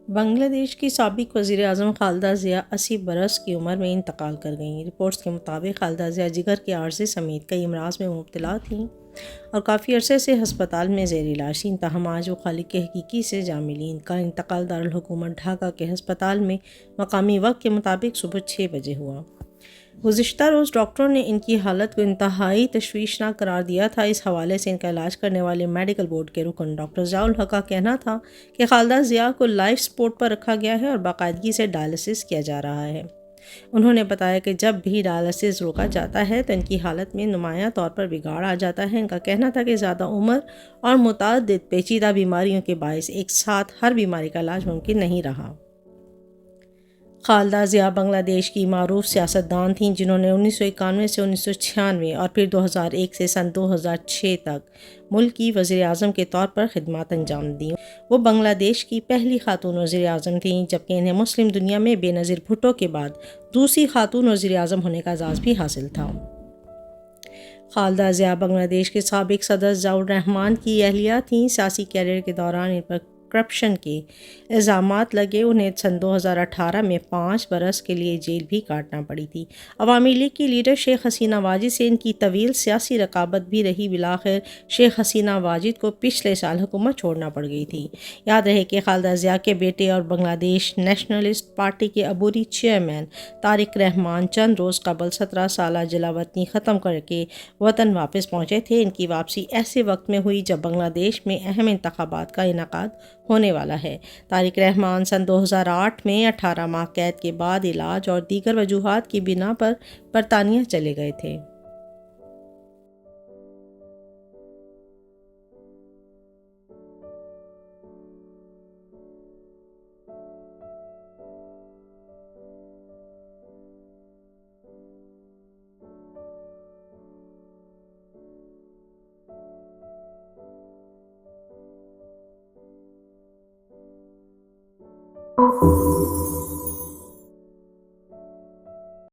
بنگلہ دیش کی سابق وزیر اعظم خالدہ ضیاء 80 برس کی عمر میں انتقال کر گئیں۔ رپورٹس کے مطابق خالدہ ضیاء جگر کے عارضے سمیت کئی امراض میں مبتلا تھیں اور کافی عرصے سے ہسپتال میں زیر علاج تھیں، تاہم آج وہ خالق کے حقیقی سے جا ملیں۔ ان کا انتقال دارالحکومت ڈھاکہ کے ہسپتال میں مقامی وقت کے مطابق صبح 6 بجے ہوا۔ گزشتہ روز ڈاکٹروں نے ان کی حالت کو انتہائی تشویشناک قرار دیا تھا۔ اس حوالے سے ان کا علاج کرنے والے میڈیکل بورڈ کے رکن ڈاکٹر ضیاء الحق کا کہنا تھا کہ خالدہ ضیاء کو لائف سپورٹ پر رکھا گیا ہے اور باقاعدگی سے ڈائلسس کیا جا رہا ہے۔ انہوں نے بتایا کہ جب بھی ڈائلسس روکا جاتا ہے تو ان کی حالت میں نمایاں طور پر بگاڑ آ جاتا ہے۔ ان کا کہنا تھا کہ زیادہ عمر اور متعدد پیچیدہ بیماریوں کے باعث ایک ساتھ ہر بیماری کا علاج ممکن نہیں رہا۔ خالدہ ضیاء بنگلہ دیش کی معروف سیاستدان تھیں، جنہوں نے 1991 سے 1996 اور پھر 2001 سے سن 2006 تک ملک کی وزیر اعظم کے طور پر خدمات انجام دیں۔ وہ بنگلہ دیش کی پہلی خاتون وزیر اعظم تھیں، جبکہ انہیں مسلم دنیا میں بے نظیر بھٹو کے بعد دوسری خاتون وزیر اعظم ہونے کا اعزاز بھی حاصل تھا۔ خالدہ ضیاء بنگلہ دیش کے سابق صدر ضیاء الرحمن کی اہلیہ تھیں۔ سیاسی کیریئر کے دوران ان پر کرپشن کے الزامات لگے۔ انہیں سن 2018 میں 5 برس کے لیے جیل بھی کاٹنا پڑی تھی۔ عوامی لیگ کی لیڈر شیخ حسینہ واجد سے ان کی طویل سیاسی رقابت بھی رہی۔ بالآخر شیخ حسینہ واجد کو پچھلے سال حکومت چھوڑنا پڑ گئی تھی۔ یاد رہے کہ خالدہ ضیاء کے بیٹے اور بنگلہ دیش نیشنلسٹ پارٹی کے عبوری چیئرمین طارق رحمان چند روز قبل 17 سالہ جلا وطنی ختم کر کے وطن واپس پہنچے تھے۔ ان کی واپسی ایسے وقت میں ہوئی جب بنگلہ دیش میں اہم انتخابات کا انعقاد ہونے والا ہے۔ طارق رحمان سن 2008 میں 18 ماہ قید کے بعد علاج اور دیگر وجوہات کی بنا پر برطانیہ چلے گئے تھے۔